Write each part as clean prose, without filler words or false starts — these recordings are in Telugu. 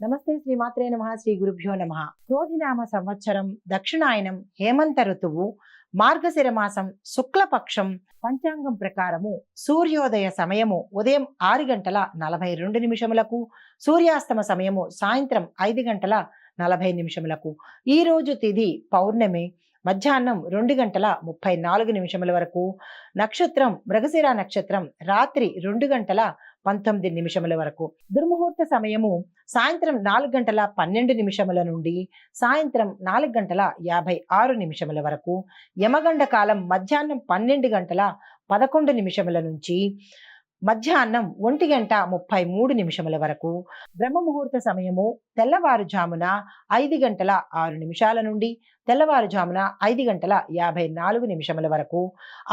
నమస్తే శ్రీమాత్రే నమః శ్రీ గురుభ్యో నమః. క్రోధినామ సంవత్సరం దక్షిణాయనం హేమంత ఋతువు మార్గశిర మాసం శుక్లపక్షం పంచాంగం ప్రకారము సూర్యోదయ సమయము ఉదయం 6:42 సూర్యాస్తమ సమయము సాయంత్రం 5:40 ఈ రోజు తిథి పౌర్ణమి మధ్యాహ్నం 2:34 వరకు. నక్షత్రం మృగశిర నక్షత్రం రాత్రి 2:19 వరకు. దుర్ముహూర్త సమయము సాయంత్రం 4:12 నుండి సాయంత్రం 4:56 వరకు. యమగండ కాలం మధ్యాహ్నం 12:11 నుంచి మధ్యాహ్నం 1:33 వరకు. బ్రహ్మముహూర్త సమయము తెల్లవారుజామున 5:06 నుండి తెల్లవారుజామున 5:54 వరకు.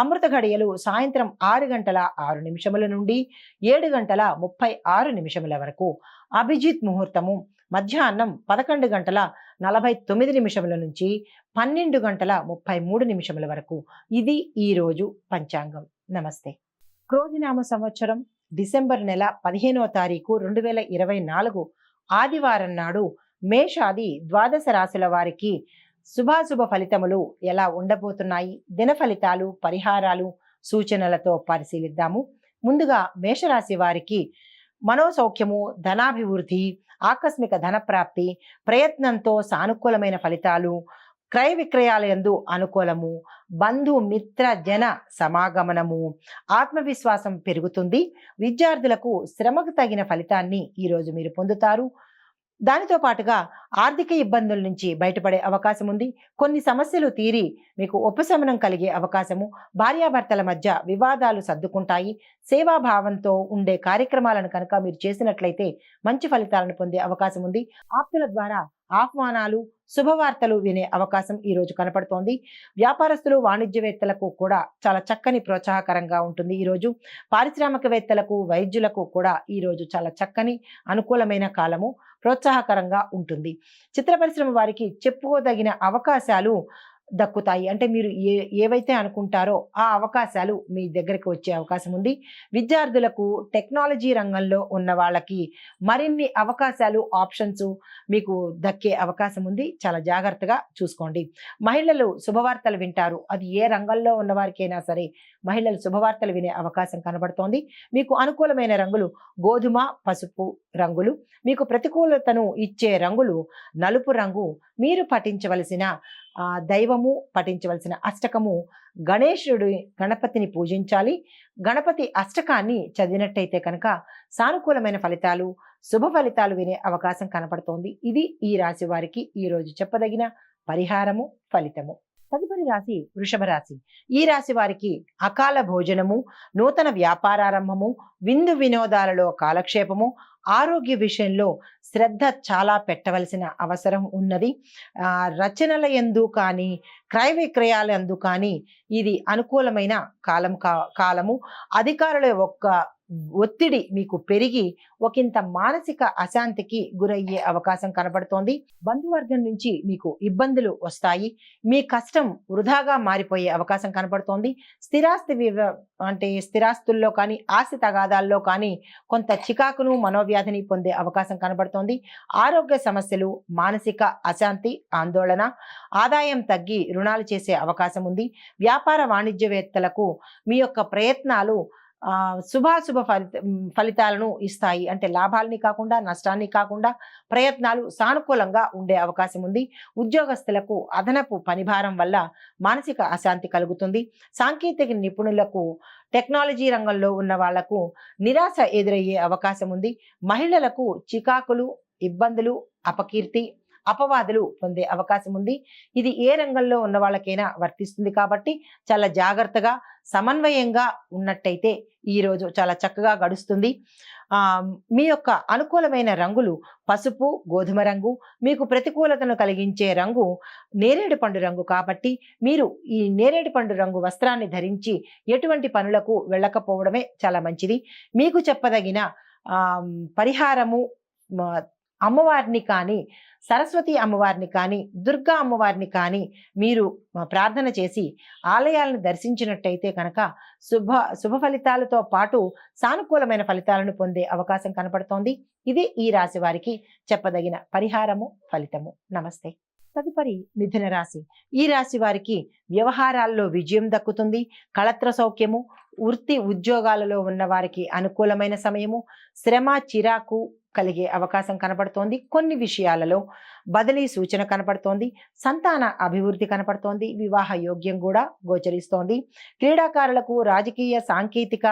అమృత ఘడియలు సాయంత్రం 6:06 నుండి 7:36 వరకు. అభిజిత్ ముహూర్తము మధ్యాహ్నం 11:49 నుంచి 12:33 వరకు. ఇది ఈ రోజు పంచాంగం. నమస్తే. క్రోధినామ సంవత్సరం డిసెంబర్ నెల 15వ తారీఖు 2024 ఆదివారం నాడు మేషాది ద్వాదశ రాశుల వారికి శుభాశుభ ఫలితములు ఎలా ఉండబోతున్నాయి, దిన ఫలితాలు, పరిహారాలు, సూచనలతో పరిశీలిద్దాము. ముందుగా మేషరాశి వారికి మనోసౌఖ్యము, ధనాభివృద్ధి, ఆకస్మిక ధనప్రాప్తి, ప్రయత్నంతో సానుకూలమైన ఫలితాలు, క్రయ విక్రయాల యందు అనుకూలము, బంధు మిత్ర జన సమాగమనము, ఆత్మవిశ్వాసం పెరుగుతుంది. విద్యార్థులకు శ్రమకు తగిన ఫలితాన్ని ఈరోజు మీరు పొందుతారు. దానితో పాటుగా ఆర్థిక ఇబ్బందుల నుంచి బయటపడే అవకాశం ఉంది. కొన్ని సమస్యలు తీరి మీకు ఉపశమనం కలిగే అవకాశము. భార్యాభర్తల మధ్య వివాదాలు సర్దుకుంటాయి. సేవాభావంతో ఉండే కార్యక్రమాలను కనుక మీరు చేసినట్లయితే మంచి ఫలితాలను పొందే అవకాశం ఉంది. ఆప్తుల ద్వారా ఆహ్వానాలు, శుభవార్తలు వినే అవకాశం ఈ రోజు కనపడుతోంది. వ్యాపారస్తులు, వాణిజ్యవేత్తలకు కూడా చాలా చక్కని ప్రోత్సాహకరంగా ఉంటుంది. ఈరోజు పారిశ్రామికవేత్తలకు, వైద్యులకు కూడా ఈరోజు చాలా చక్కని అనుకూలమైన కాలము, ప్రోత్సాహకరంగా ఉంటుంది. చిత్ర పరిశ్రమ వారికి చెప్పుకోదగిన అవకాశాలు దక్కుతాయి. అంటే మీరు ఏవైతే అనుకుంటారో ఆ అవకాశాలు మీ దగ్గరికి వచ్చే అవకాశం ఉంది. విద్యార్థులకు, టెక్నాలజీ రంగంలో ఉన్న వాళ్ళకి మరిన్ని అవకాశాలు, ఆప్షన్స్ మీకు దక్కే అవకాశం ఉంది. చాలా జాగ్రత్తగా చూసుకోండి. మహిళలు శుభవార్తలు వింటారు. అది ఏ రంగంలో ఉన్న వారికైనా సరే మహిళలు శుభవార్తలు వినే అవకాశం కనబడుతోంది. మీకు అనుకూలమైన రంగులు గోధుమ, పసుపు రంగులు. మీకు ప్రతికూలతను ఇచ్చే రంగులు నలుపు రంగు. మీరు పఠించవలసిన దైవము, పఠించవలసిన అష్టకము గణపతిని పూజించాలి. గణపతి అష్టకాన్ని చదివినట్టయితే కనుక సానుకూలమైన ఫలితాలు, శుభ ఫలితాలు వినే అవకాశం కనపడుతోంది. ఇది ఈ రాశి వారికి ఈ రోజు చెప్పదగిన పరిహారము, ఫలితము. తదుపరి రాశి వృషభ రాశి. ఈ రాశి వారికి అకాల భోజనము, నూతన వ్యాపారారంభము, విందు వినోదాలలో కాలక్షేపము, ఆరోగ్య విషయంలో శ్రద్ధ చాలా పెట్టవలసిన అవసరం ఉన్నది. రచనల యందు కానీ, క్రయ విక్రయాల యందు కానీ ఇది అనుకూలమైన కాలము. అధికారుల యొక్క ఒత్తిడి మీకు పెరిగి ఒకంత మానసిక అశాంతికి గురయ్యే అవకాశం కనబడుతోంది. బంధువర్గం నుంచి మీకు ఇబ్బందులు వస్తాయి. మీ కష్టం వృధాగా మారిపోయే అవకాశం కనబడుతోంది. స్థిరాస్తుల్లో కానీ, ఆస్తి తగాదాల్లో కానీ కొంత చికాకును, మనోవ్యాధిని పొందే అవకాశం కనబడుతోంది. ఆరోగ్య సమస్యలు, మానసిక అశాంతి, ఆందోళన, ఆదాయం తగ్గి రుణాలు చేసే అవకాశం ఉంది. వ్యాపార వాణిజ్యవేత్తలకు మీ యొక్క ప్రయత్నాలు శుభాశుభ ఫలితాలను ఇస్తాయి. అంటే లాభాలని కాకుండా, నష్టాన్ని కాకుండా ప్రయత్నాలు సానుకూలంగా ఉండే అవకాశం ఉంది. ఉద్యోగస్తులకు అదనపు పనిభారం వల్ల మానసిక అశాంతి కలుగుతుంది. సాంకేతిక నిపుణులకు, టెక్నాలజీ రంగంలో ఉన్న వాళ్లకు నిరాశ ఎదురయ్యే అవకాశం ఉంది. మహిళలకు చికాకులు, ఇబ్బందులు, అపకీర్తి, అపవాదులు పొందే అవకాశం ఉంది. ఇది ఏ రంగంలో ఉన్న వాళ్ళకైనా వర్తిస్తుంది కాబట్టి చాలా జాగ్రత్తగా, సమన్వయంగా ఉన్నట్టయితే ఈరోజు చాలా చక్కగా గడుస్తుంది. మీ యొక్క అనుకూలమైన రంగులు పసుపు, గోధుమ రంగు. మీకు ప్రతికూలతను కలిగించే రంగు నేరేడు పండు రంగు కాబట్టి మీరు ఈ నేరేడు పండు రంగు వస్త్రాన్ని ధరించి ఎటువంటి పనులకు వెళ్ళకపోవడమే చాలా మంచిది. మీకు చెప్పదగిన పరిహారము అమ్మవారిని కానీ, సరస్వతి అమ్మవారిని కానీ, దుర్గా అమ్మవారిని కానీ మీరు ప్రార్థన చేసి ఆలయాలను దర్శించినట్టయితే కనుక శుభ ఫలితాలతో పాటు సానుకూలమైన ఫలితాలను పొందే అవకాశం కనపడుతోంది. ఇది ఈ రాశి వారికి చెప్పదగిన పరిహారము, ఫలితము. నమస్తే. తదుపరి మిథున రాశి. ఈ రాశి వారికి వ్యవహారాల్లో విజయం దక్కుతుంది. కళత్ర సౌఖ్యము, వృత్తి ఉద్యోగాలలో ఉన్న వారికి అనుకూలమైన సమయము. శ్రమ చిరాకు కలిగే అవకాశం కనపడుతోంది. కొన్ని విషయాలలో బదిలీ సూచన కనపడుతోంది. సంతాన అభివృద్ధి కనపడుతోంది. వివాహ యోగ్యం కూడా గోచరిస్తోంది. క్రీడాకారులకు, రాజకీయ, సాంకేతిక,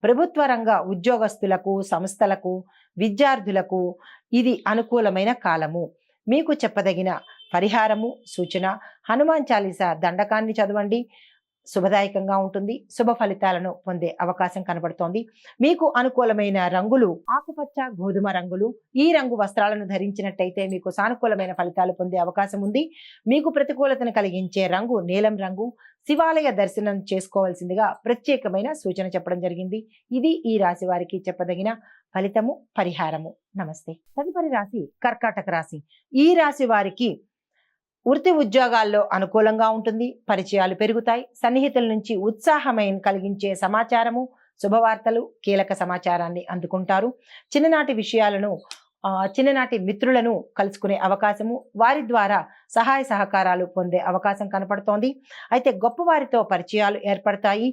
ప్రభుత్వ రంగ ఉద్యోగస్తులకు, సంస్థలకు, విద్యార్థులకు ఇది అనుకూలమైన కాలము. మీకు చెప్పదగిన పరిహారము, సూచన హనుమాన్ చాలీసా దండకాన్ని చదవండి. శుభదాయకంగా ఉంటుంది. శుభ ఫలితాలను పొందే అవకాశం కనబడుతోంది. మీకు అనుకూలమైన రంగులు ఆకుపచ్చ, గోధుమ రంగులు. ఈ రంగు వస్త్రాలను ధరించినట్టయితే మీకు సానుకూలమైన ఫలితాలు పొందే అవకాశం ఉంది. మీకు ప్రతికూలతను కలిగించే రంగు నీలం రంగు. శివాలయ దర్శనం చేసుకోవాల్సిందిగా ప్రత్యేకమైన సూచన చెప్పడం జరిగింది. ఇది ఈ రాశి వారికి చెప్పదగిన ఫలితము, పరిహారము. నమస్తే. తదుపరి రాశి కర్కాటక రాశి. ఈ రాశి వారికి వృత్తి ఉద్యోగాల్లో అనుకూలంగా ఉంటుంది. పరిచయాలు పెరుగుతాయి. సన్నిహితుల నుంచి ఉత్సాహమైన కలిగించే సమాచారము, శుభవార్తలు, కీలక సమాచారాన్ని అందుకుంటారు. చిన్ననాటి మిత్రులను కలుసుకునే అవకాశము, వారి ద్వారా సహాయ సహకారాలు పొందే అవకాశం కనపడుతోంది. అయితే గొప్పవారితో పరిచయాలు ఏర్పడతాయి.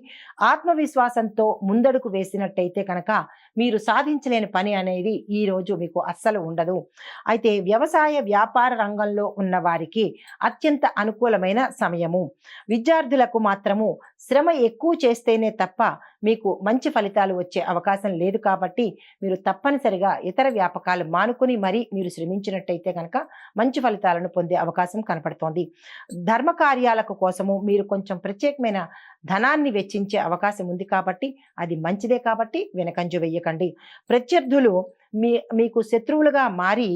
ఆత్మవిశ్వాసంతో ముందడుగు వేసినట్టయితే కనుక మీరు సాధించలేని పని అనేది ఈ రోజు మీకు అస్సలు ఉండదు. అయితే వ్యవసాయ వ్యాపార రంగంలో ఉన్న వారికి అత్యంత అనుకూలమైన సమయము. విద్యార్థులకు మాత్రము శ్రమ ఎక్కువ చేస్తేనే తప్ప మీకు మంచి ఫలితాలు వచ్చే అవకాశం లేదు. కాబట్టి మీరు తప్పనిసరిగా ఇతర వ్యాపకాలు మానుకుని మరీ మీరు శ్రమించినట్టయితే కనుక మంచి ఫలితాలను పొందే అవకాశం కనపడుతోంది. ధర్మ కార్యాలకు కోసము మీరు కొంచెం ప్రత్యేకమైన ధనాన్ని వెచ్చించే అవకాశం ఉంది. కాబట్టి అది మంచిదే. కాబట్టి వెనకంజ వెయ్యకండి. ప్రత్యర్థులు మీకు శత్రువులుగా మారి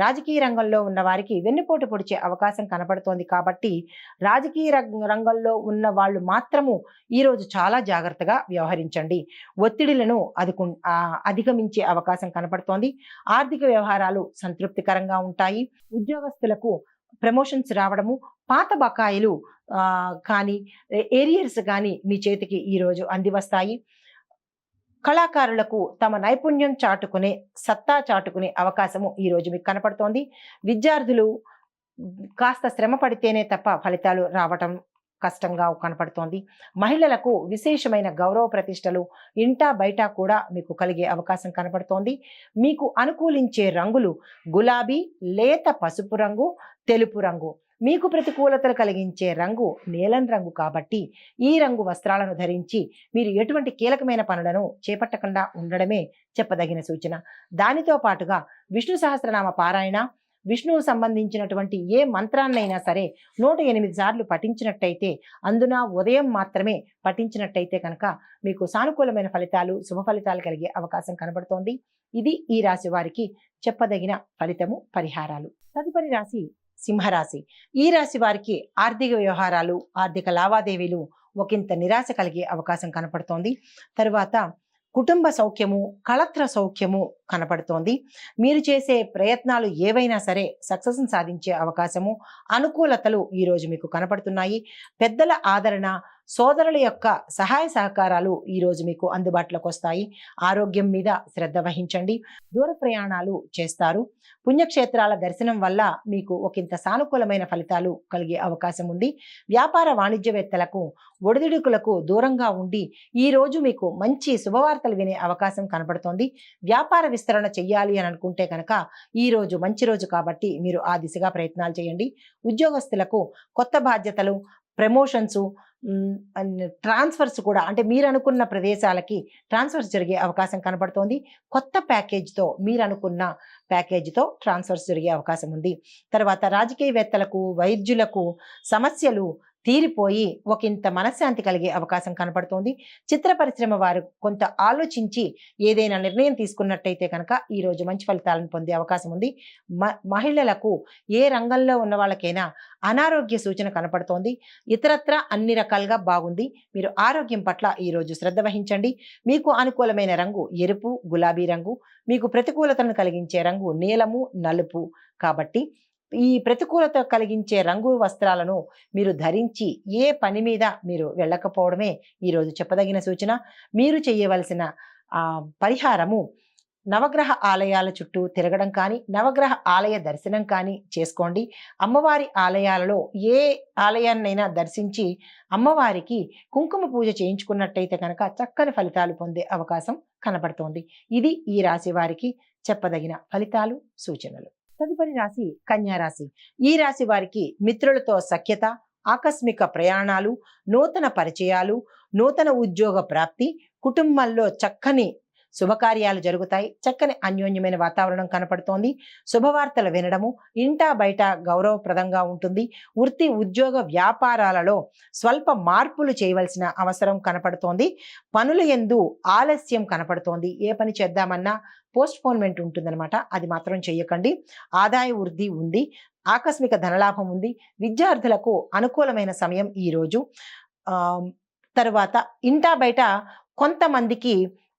రాజకీయ రంగంలో ఉన్న వారికి వెన్నుపోటు పొడిచే అవకాశం కనపడుతోంది. కాబట్టి రాజకీయ రంగంలో ఉన్న వాళ్ళు మాత్రము ఈరోజు చాలా జాగ్రత్తగా వ్యవహరించండి. ఒత్తిడిలను అధిగమించే అవకాశం కనపడుతోంది. ఆర్థిక వ్యవహారాలు సంతృప్తికరంగా ఉంటాయి. ఉద్యోగస్తులకు ప్రమోషన్స్ రావడము, పాత బకాయిలు కానీ ఏరియర్స్ కానీ మీ చేతికి ఈరోజు అందివస్తాయి. కళాకారులకు తమ నైపుణ్యం చాటుకునే, సత్తా చాటుకునే అవకాశము ఈరోజు మీకు కనపడుతోంది. విద్యార్థులు కాస్త శ్రమ పడితేనే తప్ప ఫలితాలు రావటం కష్టంగా కనపడుతోంది. మహిళలకు విశేషమైన గౌరవ ప్రతిష్టలు ఇంటా బయట కూడా మీకు కలిగే అవకాశం కనపడుతోంది. మీకు అనుకూలించే రంగులు గులాబీ, లేత పసుపు రంగు, తెలుపు రంగు. మీకు ప్రతికూలతలు కలిగించే రంగు నీలం రంగు. కాబట్టి ఈ రంగు వస్త్రాలను ధరించి మీరు ఎటువంటి కీలకమైన పనులను చేపట్టకుండా ఉండడమే చెప్పదగిన సూచన. దానితో పాటుగా విష్ణు సహస్రనామ పారాయణ, విష్ణువు సంబంధించినటువంటి ఏ మంత్రాన్నైనా సరే 108 సార్లు పఠించినట్టయితే, అందున ఉదయం మాత్రమే పఠించినట్టయితే కనుక మీకు సానుకూలమైన ఫలితాలు, శుభ ఫలితాలు కలిగే అవకాశం కనబడుతోంది. ఇది ఈ రాశి వారికి చెప్పదగిన ఫలితము, పరిహారాలు. తదుపరి రాశి సింహరాశి. ఈ రాశి వారికి ఆర్థిక వ్యవహారాలు, ఆర్థిక లావాదేవీలు ఒకంత నిరాశ కలిగే అవకాశం కనపడుతోంది. తరువాత కుటుంబ సౌఖ్యము, కళత్ర సౌఖ్యము కనపడుతోంది. మీరు చేసే ప్రయత్నాలు ఏవైనా సరే సక్సెస్ని సాధించే అవకాశము, అనుకూలతలు ఈరోజు మీకు కనపడుతున్నాయి. పెద్దల ఆదరణ, సోదరుల యొక్క సహాయ సహకారాలు ఈరోజు మీకు అందుబాటులోకి వస్తాయి. ఆరోగ్యం మీద శ్రద్ధ వహించండి. దూర ప్రయాణాలు చేస్తారు. పుణ్యక్షేత్రాల దర్శనం వల్ల మీకు ఒకంత సానుకూలమైన ఫలితాలు కలిగే అవకాశం ఉంది. వ్యాపార వాణిజ్యవేత్తలకు ఒడిదుడుకులకు దూరంగా ఉండి ఈరోజు మీకు మంచి శుభవార్తలు వినే అవకాశం కనపడుతోంది. వ్యాపార విస్తరణ చెయ్యాలి అని అనుకుంటే కనుక ఈరోజు మంచి రోజు కాబట్టి మీరు ఆ దిశగా ప్రయత్నాలు చేయండి. ఉద్యోగస్తులకు కొత్త బాధ్యతలు, ప్రమోషన్స్, ట్రాన్స్ఫర్స్ కూడా, అంటే మీరు అనుకున్న ప్రదేశాలకి ట్రాన్స్ఫర్స్ జరిగే అవకాశం కనబడుతోంది. కొత్త ప్యాకేజ్తో, మీరు అనుకున్న ప్యాకేజీతో ట్రాన్స్ఫర్స్ జరిగే అవకాశం ఉంది. తర్వాత రాజకీయవేత్తలకు, వైద్యులకు సమస్యలు తీరిపోయి ఒకంత మనశ్శాంతి కలిగే అవకాశం కనపడుతోంది. చిత్ర పరిశ్రమ వారు కొంత ఆలోచించి ఏదైనా నిర్ణయం తీసుకున్నట్టయితే కనుక ఈరోజు మంచి ఫలితాలను పొందే అవకాశం ఉంది. మహిళలకు ఏ రంగంలో ఉన్న వాళ్ళకైనా అనారోగ్య సూచన కనపడుతోంది. ఇతరత్ర అన్ని రకాలుగా బాగుంది. మీరు ఆరోగ్యం పట్ల ఈరోజు శ్రద్ధ వహించండి. మీకు అనుకూలమైన రంగు ఎరుపు, గులాబీ రంగు. మీకు ప్రతికూలతను కలిగించే రంగు నీలము, నలుపు. కాబట్టి ఈ ప్రతికూలత కలిగించే రంగు వస్త్రాలను మీరు ధరించి ఏ పని మీద మీరు వెళ్ళకపోవడమే ఈరోజు చెప్పదగిన సూచన. మీరు చేయవలసిన పరిహారము నవగ్రహ ఆలయాల చుట్టూ తిరగడం కానీ, నవగ్రహ ఆలయ దర్శనం కానీ చేసుకోండి. అమ్మవారి ఆలయాలలో ఏ ఆలయాన్నైనా దర్శించి అమ్మవారికి కుంకుమ పూజ చేయించుకున్నట్టయితే కనుక చక్కని ఫలితాలు పొందే అవకాశం కనపడుతోంది. ఇది ఈ రాశి వారికి చెప్పదగిన ఫలితాలు, సూచనలు. తదుపరి రాశి కన్యా రాశి. ఈ రాశి వారికి మిత్రులతో సఖ్యత, ఆకస్మిక ప్రయాణాలు, నూతన పరిచయాలు, నూతన ఉద్యోగ ప్రాప్తి, కుటుంబంలో చక్కని శుభకార్యాలు జరుగుతాయి. చక్కని అన్యోన్యమైన వాతావరణం కనపడుతోంది. శుభవార్తలు వినడము, ఇంటా బయట గౌరవప్రదంగా ఉంటుంది. వృత్తి, ఉద్యోగ, వ్యాపారాలలో స్వల్ప మార్పులు చేయవలసిన అవసరం కనపడుతోంది. పనుల యందు ఆలస్యం కనపడుతోంది. ఏ పని చేద్దామన్నా పోస్ట్పోన్మెంట్ ఉంటుందన్నమాట. అది మాత్రం చేయకండి. ఆదాయ వృద్ధి ఉంది. ఆకస్మిక ధనలాభం ఉంది. విద్యార్థులకు అనుకూలమైన సమయం ఈరోజు. తరువాత ఇంటా బయట కొంతమందికి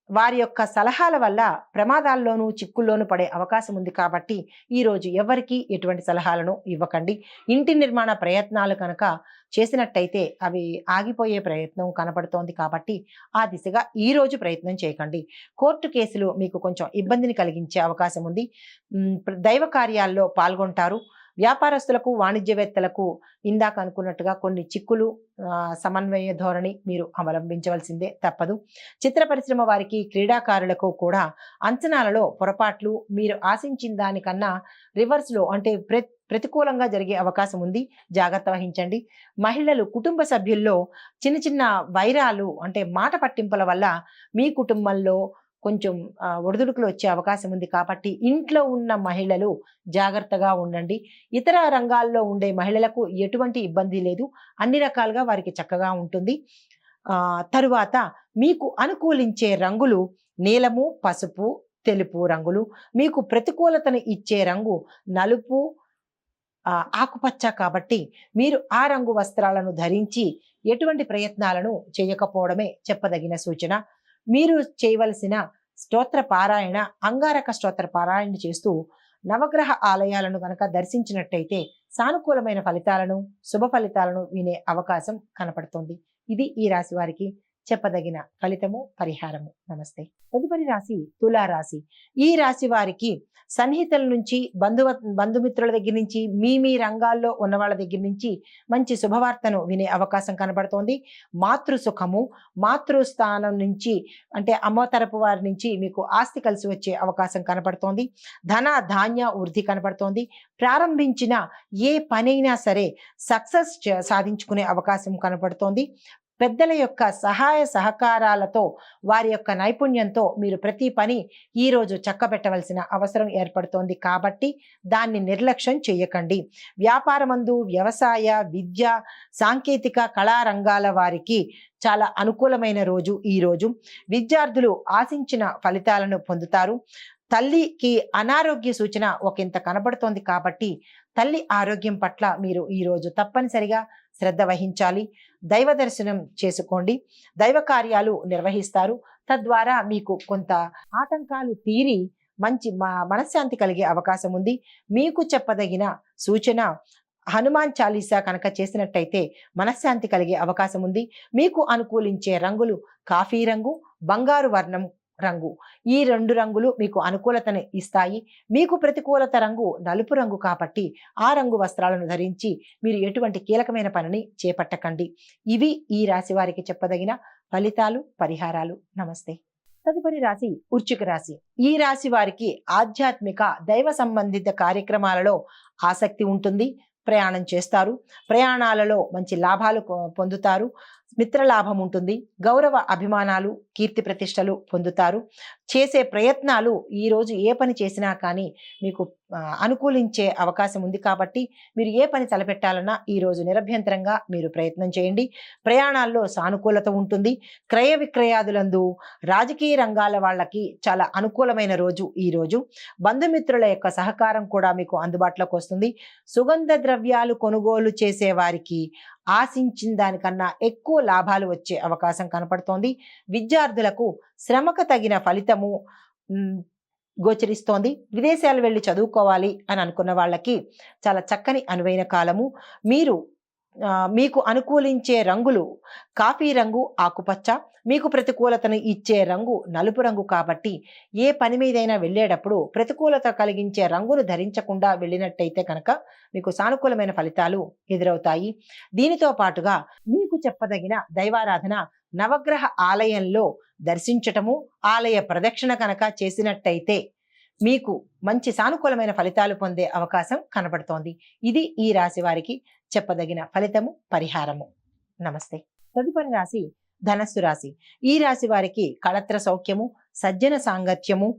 వారి యొక్క సలహాల వల్ల ప్రమాదాల్లోనూ చిక్కుల్లోనూ పడే అవకాశం ఉంది. కాబట్టి ఈరోజు ఎవరికి ఎటువంటి సలహాలను ఇవ్వకండి. ఇంటి నిర్మాణ ప్రయత్నాలు కనుక చేసినట్టయితే అవి ఆగిపోయే ప్రయత్నం కనపడుతోంది. కాబట్టి ఆ దిశగా ఈరోజు ప్రయత్నం చేయకండి. కోర్టు కేసులు మీకు కొంచెం ఇబ్బందిని కలిగించే అవకాశం ఉంది. దైవ కార్యాల్లో పాల్గొంటారు. వ్యాపారస్తులకు, వాణిజ్యవేత్తలకు ఇందాక అనుకున్నట్టుగా కొన్ని చిక్కులు, సమన్వయ ధోరణి మీరు అవలంబించవలసిందే తప్పదు. చిత్ర పరిశ్రమ వారికి, క్రీడాకారులకు కూడా అంచనాలలో పొరపాట్లు, మీరు ఆశించిన దానికన్నా రివర్స్లో అంటే ప్రతికూలంగా జరిగే అవకాశం ఉంది. జాగ్రత్త వహించండి. మహిళలు కుటుంబ సభ్యుల్లో చిన్న చిన్న వైరాలు అంటే మాట పట్టింపుల వల్ల మీ కుటుంబంలో కొంచెం ఒడిదుడుకులు వచ్చే అవకాశం ఉంది. కాబట్టి ఇంట్లో ఉన్న మహిళలు జాగ్రత్తగా ఉండండి. ఇతర రంగాల్లో ఉండే మహిళలకు ఎటువంటి ఇబ్బంది లేదు. అన్ని రకాలుగా వారికి చక్కగా ఉంటుంది. తరువాత మీకు అనుకూలించే రంగులు నీలము, పసుపు, తెలుపు రంగులు. మీకు ప్రతికూలతను ఇచ్చే రంగు నలుపు, ఆకుపచ్చ. కాబట్టి మీరు ఆ రంగు వస్త్రాలను ధరించి ఎటువంటి ప్రయత్నాలను చేయకపోవడమే చెప్పదగిన సూచన. మీరు చేయవలసిన స్తోత్ర పారాయణ అంగారక స్తోత్ర పారాయణ చేస్తూ నవగ్రహ ఆలయాలను కనుక దర్శించినట్టయితే సానుకూలమైన ఫలితాలను, శుభ ఫలితాలను వినే అవకాశం కనపడుతుంది. ఇది ఈ రాశి వారికి చెప్పదగిన ఫలితము, పరిహారము. నమస్తే. తదుపరి రాశి తులారాశి. ఈ రాశి వారికి సన్నిహితుల నుంచి, బంధుమిత్రుల దగ్గర నుంచి, మీ రంగాల్లో ఉన్న వాళ్ళ దగ్గర నుంచి మంచి శుభవార్తను వినే అవకాశం కనబడుతోంది. మాతృసుఖము, మాతృస్థానం నుంచి అంటే అమ్మ తరపు వారి నుంచి మీకు ఆస్తి కలిసి వచ్చే అవకాశం కనపడుతోంది. ధన ధాన్య వృద్ధి కనపడుతోంది. ప్రారంభించిన ఏ పనైనా సరే సక్సెస్ సాధించుకునే అవకాశం కనపడుతోంది. పెద్దల యొక్క సహాయ సహకారాలతో, వారి యొక్క నైపుణ్యంతో మీరు ప్రతి పని ఈరోజు చక్కబెట్టవలసిన అవసరం ఏర్పడుతోంది. కాబట్టి దాన్ని నిర్లక్ష్యం చేయకండి. వ్యాపారమందు, వ్యవసాయ, విద్య, సాంకేతిక, కళారంగాల వారికి చాలా అనుకూలమైన రోజు ఈరోజు. విద్యార్థులు ఆశించిన ఫలితాలను పొందుతారు. తల్లికి అనారోగ్య సూచన ఒకంత కనబడుతోంది. కాబట్టి తల్లి ఆరోగ్యం పట్ల మీరు ఈరోజు తప్పనిసరిగా శ్రద్ధ వహించాలి. దైవ దర్శనం చేసుకోండి. దైవ కార్యాలు నిర్వహిస్తారు. తద్వారా మీకు కొంత ఆటంకాలు తీరి మంచి మనశ్శాంతి కలిగే అవకాశం ఉంది. మీకు చెప్పదగిన సూచన హనుమాన్ చాలీసా కనుక చేసినట్టయితే మనశ్శాంతి కలిగే అవకాశం ఉంది. మీకు అనుకూలించే రంగులు కాఫీ రంగు, బంగారు వర్ణం రంగు. ఈ రెండు రంగులు మీకు అనుకూలతను ఇస్తాయి. మీకు ప్రతికూలత రంగు నలుపు రంగు. కాబట్టి ఆ రంగు వస్త్రాలను ధరించి మీరు ఎటువంటి కీలకమైన పనిని చేపట్టకండి. ఇవి ఈ రాశి వారికి చెప్పదగిన ఫలితాలు, పరిహారాలు. నమస్తే. తదుపరి రాశి వృశ్చిక రాశి. ఈ రాశి వారికి ఆధ్యాత్మిక, దైవ సంబంధిత కార్యక్రమాలలో ఆసక్తి ఉంటుంది. ప్రయాణం చేస్తారు. ప్రయాణాలలో మంచి లాభాలు పొందుతారు. మిత్రలాభం ఉంటుంది, గౌరవ అభిమానాలు కీర్తి ప్రతిష్టలు పొందుతారు. చేసే ప్రయత్నాలు ఈరోజు ఏ పని చేసినా కానీ మీకు అనుకూలించే అవకాశం ఉంది కాబట్టి మీరు ఏ పని తలపెట్టాలన్నా ఈరోజు నిరభ్యంతరంగా మీరు ప్రయత్నం చేయండి. ప్రయాణాల్లో సానుకూలత ఉంటుంది. క్రయ విక్రయాదులందు రాజకీయ రంగాల వాళ్ళకి చాలా అనుకూలమైన రోజు ఈరోజు. బంధుమిత్రుల యొక్క సహకారం కూడా మీకు అందుబాటులోకి వస్తుంది. సుగంధ ద్రవ్యాలు కొనుగోలు చేసే వారికి ఆశించిన దానికన్నా ఎక్కువ లాభాలు వచ్చే అవకాశం కనపడుతోంది. విద్యార్థులకు శ్రమకు తగిన ఫలితము గోచరిస్తోంది. విదేశాలు వెళ్ళి చదువుకోవాలి అని అనుకున్న వాళ్ళకి చాలా చక్కని అనువైన కాలము. మీకు అనుకూలించే రంగులు కాఫీ రంగు, ఆకుపచ్చ. మీకు ప్రతికూలతను ఇచ్చే రంగు నలుపు రంగు కాబట్టి ఏ పని మీదైనా వెళ్ళేటప్పుడు ప్రతికూలత కలిగించే రంగును ధరించకుండా వెళ్ళినట్టయితే కనుక మీకు సానుకూలమైన ఫలితాలు ఎదురవుతాయి. దీనితో పాటుగా మీకు చెప్పదగిన దైవారాధన నవగ్రహ ఆలయంలో దర్శించటము, ఆలయ ప్రదక్షిణ కనుక చేసినట్టయితే మీకు మంచి సానుకూలమైన ఫలితాలు పొందే అవకాశం కనబడుతోంది. ఇది ఈ రాశి వారికి చెప్పదగిన ఫలితము, పరిహారము. నమస్తే. తదుపరి రాశి ధనస్సు రాశి. ఈ రాశి వారికి కళత్ర సౌఖ్యము, సజ్జన సాంగత్యము,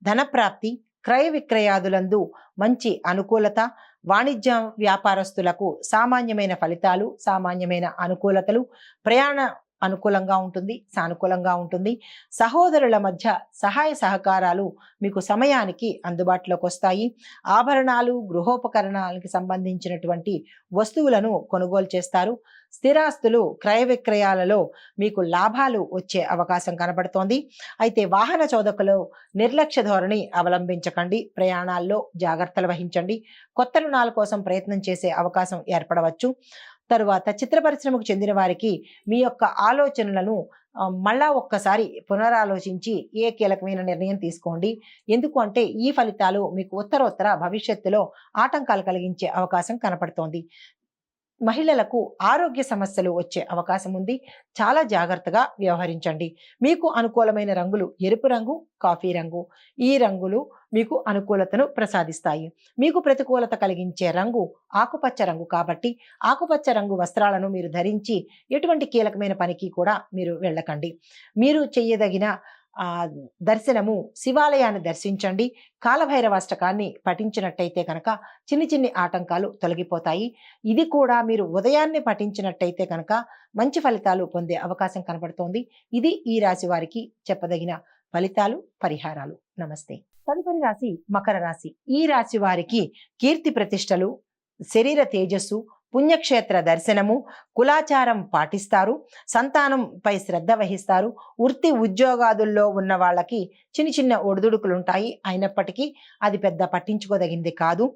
ధనప్రాప్తి, క్రయ విక్రయాదులందు మంచి అనుకూలత, వాణిజ్య వ్యాపారస్తులకు సామాన్యమైన ఫలితాలు, సామాన్యమైన అనుకూలతలు, ప్రయాణ అనుకూలంగా ఉంటుంది, సానుకూలంగా ఉంటుంది. సహోదరుల మధ్య సహాయ సహకారాలు మీకు సమయానికి అందుబాటులోకి వస్తాయి. ఆభరణాలు, గృహోపకరణాలకు సంబంధించినటువంటి వస్తువులను కొనుగోలు చేస్తారు. స్థిరాస్తులు క్రయ విక్రయాలలో మీకు లాభాలు వచ్చే అవకాశం కనబడుతోంది. అయితే వాహన చోదకులు నిర్లక్ష్య ధోరణి అవలంబించకండి. ప్రయాణాల్లో జాగ్రత్తలు వహించండి. కొత్త రుణాల కోసం ప్రయత్నం చేసే అవకాశం ఏర్పడవచ్చు. తరువాత చిత్ర పరిశ్రమకు చెందిన వారికి మీ యొక్క ఆలోచనలను మళ్ళా ఒక్కసారి పునరాలోచించి ఏ కీలకమైన నిర్ణయం తీసుకోండి. ఎందుకు అంటే ఈ ఫలితాలు మీకు ఉత్తరోత్తర భవిష్యత్తులో ఆటంకాలు కలిగించే అవకాశం కనపడుతోంది. మహిళలకు ఆరోగ్య సమస్యలు వచ్చే అవకాశం ఉంది. చాలా జాగ్రత్తగా వ్యవహరించండి. మీకు అనుకూలమైన రంగులు ఎరుపు రంగు, కాఫీ రంగు. ఈ రంగులు మీకు అనుకూలతను ప్రసాదిస్తాయి. మీకు ప్రతికూలత కలిగించే రంగు ఆకుపచ్చ రంగు కాబట్టి ఆకుపచ్చ రంగు వస్త్రాలను మీరు ధరించి ఎటువంటి కీలకమైన పనికి కూడా మీరు వెళ్ళకండి. మీరు చెయ్యదగిన దర్శనము శివాలయాన్ని దర్శించండి. కాలభైరవాష్టకాన్ని పఠించినట్టయితే కనుక చిన్ని ఆటంకాలు తొలగిపోతాయి. ఇది కూడా మీరు ఉదయాన్నే పఠించినట్టయితే కనుక మంచి ఫలితాలు పొందే అవకాశం కనబడుతోంది. ఇది ఈ రాశి వారికి చెప్పదగిన ఫలితాలు, పరిహారాలు. నమస్తే. తదుపరి రాశి మకర రాశి. ఈ రాశి వారికి కీర్తి ప్రతిష్టలు, శరీర తేజస్సు, పుణ్యక్షేత్ర దర్శనము, కులాచారం పాటిస్తారు. సంతానంపై శ్రద్ధ వహిస్తారు. వృత్తి ఉద్యోగాదుల్లో ఉన్న వాళ్ళకి చిన్న ఒడిదుడుకులు ఉంటాయి. అయినప్పటికీ అది పెద్ద పట్టించుకోదగింది కాదు.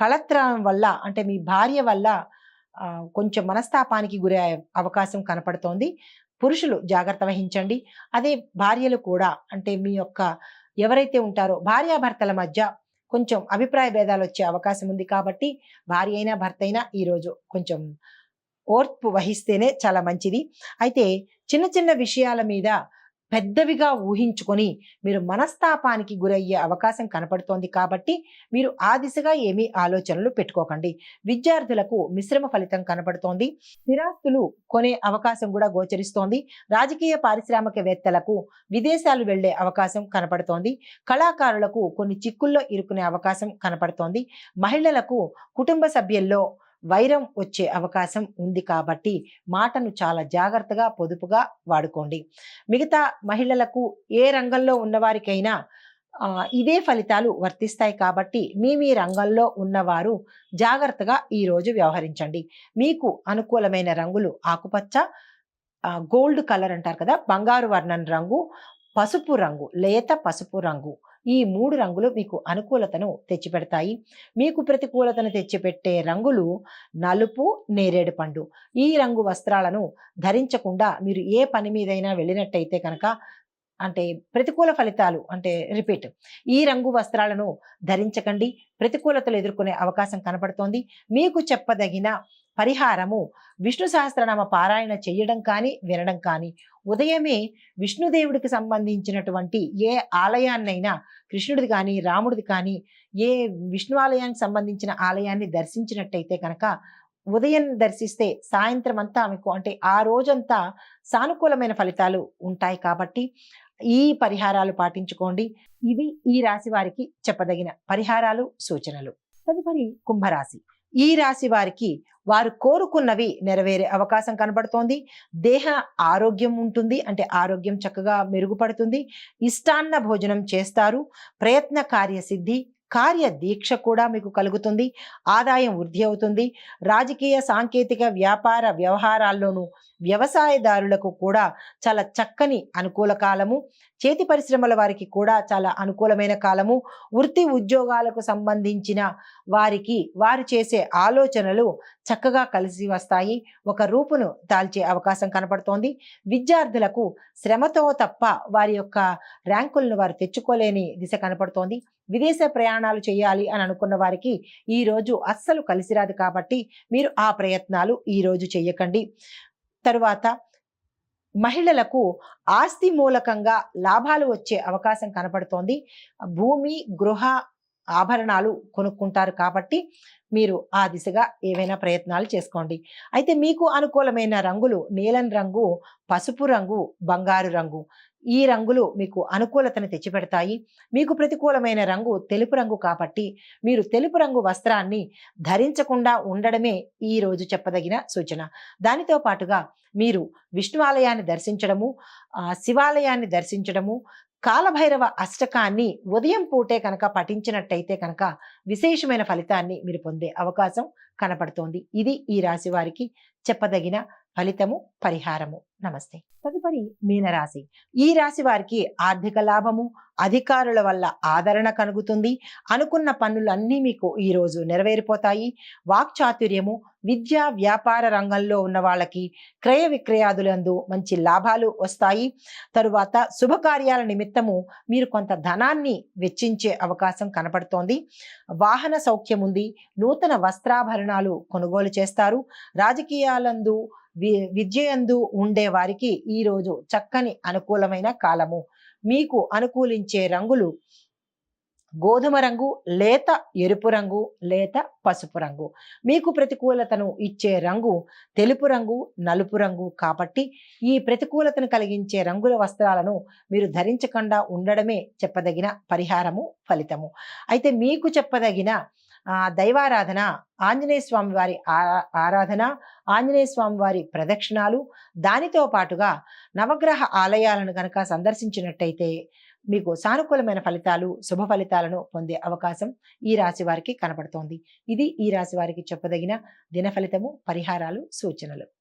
కళత్రం వల్ల అంటే మీ భార్య వల్ల కొంచెం మనస్తాపానికి గురే అవకాశం కనపడుతోంది. పురుషులు జాగ్రత్త వహించండి. అదే భార్యలు కూడా అంటే మీ యొక్క ఎవరైతే ఉంటారో భార్యాభర్తల మధ్య కొంచెం అభిప్రాయ భేదాలు వచ్చే అవకాశం ఉంది కాబట్టి భార్య అయినా భర్త అయినా ఈరోజు కొంచెం ఓర్పు వహిస్తేనే చాలా మంచిది. అయితే చిన్న విషయాల మీద పెద్దవిగా ఊహించుకొని మీరు మనస్తాపానికి గురయ్యే అవకాశం కనపడుతోంది కాబట్టి మీరు ఆ దిశగా ఏమీ ఆలోచనలు పెట్టుకోకండి. విద్యార్థులకు మిశ్రమ ఫలితం కనపడుతోంది. స్థిరాస్తులు కొనే అవకాశం కూడా గోచరిస్తోంది. రాజకీయ పారిశ్రామికవేత్తలకు విదేశాలు వెళ్లే అవకాశం కనపడుతోంది. కళాకారులకు కొన్ని చిక్కుల్లో ఇరుకునే అవకాశం కనపడుతోంది. మహిళలకు కుటుంబ సభ్యుల్లో వైరం వచ్చే అవకాశం ఉంది కాబట్టి మాటను చాలా జాగ్రత్తగా పొదుపుగా వాడుకోండి. మిగతా మహిళలకు ఏ రంగంలో ఉన్నవారికైనా ఇదే ఫలితాలు వర్తిస్తాయి కాబట్టి మీ రంగంలో ఉన్నవారు జాగ్రత్తగా ఈరోజు వ్యవహరించండి. మీకు అనుకూలమైన రంగులు ఆకుపచ్చ, గోల్డ్ కలర్ అంటారు కదా, బంగారు వర్ణం రంగు, పసుపు రంగు, లేత పసుపు రంగు. ఈ 3 రంగులు మీకు అనుకూలతను తెచ్చిపెడతాయి. మీకు ప్రతికూలతను తెచ్చిపెట్టే రంగులు నలుపు, నేరేడు పండు. ఈ రంగు వస్త్రాలను ధరించకుండా మీరు ఏ పని మీదైనా వెళ్ళినట్టయితే కనుక అంటే ప్రతికూల ఫలితాలు అంటే రిపీట్. ఈ రంగు వస్త్రాలను ధరించకండి. ప్రతికూలతలు ఎదుర్కొనే అవకాశం కనపడుతోంది. మీకు చెప్పదగిన పరిహారము విష్ణు సహస్రనామ పారాయణ చేయడం కానీ వినడం కానీ. ఉదయమే విష్ణుదేవుడికి సంబంధించినటువంటి ఏ ఆలయాన్నైనా కృష్ణుడిది కానీ రాముడిది కానీ ఏ విష్ణు ఆలయానికి సంబంధించిన ఆలయాన్ని దర్శించినట్టయితే కనుక ఉదయం దర్శిస్తే సాయంత్రం అంతా మీకు అంటే ఆ రోజంతా సానుకూలమైన ఫలితాలు ఉంటాయి కాబట్టి ఈ పరిహారాలు పాటించుకోండి. ఇవి ఈ రాశి వారికి చెప్పదగిన పరిహారాలు, సూచనలు. తదుపరి కుంభరాశి. ఈ రాశి వారికి వారు కోరుకున్నవి నెరవేరే అవకాశం కనబడుతోంది. దేహ ఆరోగ్యం ఉంటుంది, అంటే ఆరోగ్యం చక్కగా మెరుగుపడుతుంది. ఇష్టాన్న భోజనం చేస్తారు. ప్రయత్న కార్యసిద్ధి, కార్య దీక్ష కూడా మీకు కలుగుతుంది. ఆదాయం వృద్ధి అవుతుంది. రాజకీయ, సాంకేతిక, వ్యాపార వ్యవహారాల్లోనూ వ్యవసాయదారులకు కూడా చాలా చక్కని అనుకూల కాలము. చేతి పరిశ్రమల వారికి కూడా చాలా అనుకూలమైన కాలము. వృత్తి ఉద్యోగాలకు సంబంధించిన వారికి వారు చేసే ఆలోచనలు చక్కగా కలిసి వస్తాయి. ఒక రూపును దాల్చే అవకాశం కనపడుతోంది. విద్యార్థులకు శ్రమతో తప్ప వారి యొక్క ర్యాంకులను వారు తెచ్చుకోలేని దిశ కనపడుతోంది. విదేశ ప్రయాణాలు చేయాలి అని అనుకున్న వారికి ఈ రోజు అస్సలు కలిసిరాదు కాబట్టి మీరు ఆ ప్రయత్నాలు ఈ రోజు చేయకండి. తరువాత మహిళలకు ఆస్తి మూలకంగా లాభాలు వచ్చే అవకాశం కనపడుతోంది. భూమి, గృహ, ఆభరణాలు కొనుక్కుంటారు కాబట్టి మీరు ఆ దిశగా ఏవైనా ప్రయత్నాలు చేసుకోండి. అయితే మీకు అనుకూలమైన రంగులు నీలం రంగు, పసుపు రంగు, బంగారు రంగు. ఈ రంగులు మీకు అనుకూలతను తెచ్చిపెడతాయి. మీకు ప్రతికూలమైన రంగు తెలుపు రంగు కాబట్టి మీరు తెలుపు రంగు వస్త్రాన్ని ధరించకుండా ఉండడమే ఈ రోజు చెప్పదగిన సూచన. దానితో పాటుగా మీరు విష్ణు ఆలయాన్ని దర్శించడము, శివాలయాన్ని దర్శించడము, కాలభైరవ అష్టకాన్ని ఉదయం పూటే కనుక పఠించినట్టయితే కనుక విశేషమైన ఫలితాన్ని మీరు పొందే అవకాశం కనపడుతోంది. ఇది ఈ రాశి వారికి చెప్పదగిన ఫలితము, పరిహారము. నమస్తే. తదుపరి మీనరాశి. ఈ రాశి వారికి ఆర్థిక లాభము, అధికారుల వల్ల ఆదరణ కలుగుతుంది. అనుకున్న పనులన్నీ మీకు ఈ రోజు నెరవేరిపోతాయి. వాక్చాతుర్యము, విద్యా వ్యాపార రంగంలో ఉన్న వాళ్ళకి క్రయ విక్రయాదులందు మంచి లాభాలు వస్తాయి. తరువాత శుభకార్యాల నిమిత్తము మీరు కొంత ధనాన్ని వెచ్చించే అవకాశం కనపడుతోంది. వాహన సౌఖ్యం ఉంది. నూతన వస్త్రాభరణాలు కొనుగోలు చేస్తారు. రాజకీయాలందు, విద్యయందు ఉండే వారికి ఈ రోజు చక్కని అనుకూలమైన కాలము. మీకు అనుకూలించే రంగులు గోధుమ రంగు, లేత ఎరుపు రంగు, లేత పసుపు రంగు. మీకు ప్రతికూలతను ఇచ్చే రంగు తెలుపు రంగు, నలుపు రంగు కాబట్టి ఈ ప్రతికూలతను కలిగించే రంగుల వస్త్రాలను మీరు ధరించకుండా ఉండడమే చెప్పదగిన పరిహారము, ఫలితము. అయితే మీకు చెప్పదగిన దైవారాధన ఆంజనేయ స్వామి వారి ఆరాధన, ఆంజనేయ స్వామి వారి ప్రదక్షిణాలు. దానితో పాటుగా నవగ్రహ ఆలయాలను కనుక సందర్శించినట్టయితే మీకు సానుకూలమైన ఫలితాలు, శుభ ఫలితాలను పొందే అవకాశం ఈ రాశి వారికి కనపడుతోంది. ఇది ఈ రాశి వారికి చెప్పదగిన దిన ఫలితము, పరిహారాలు, సూచనలు.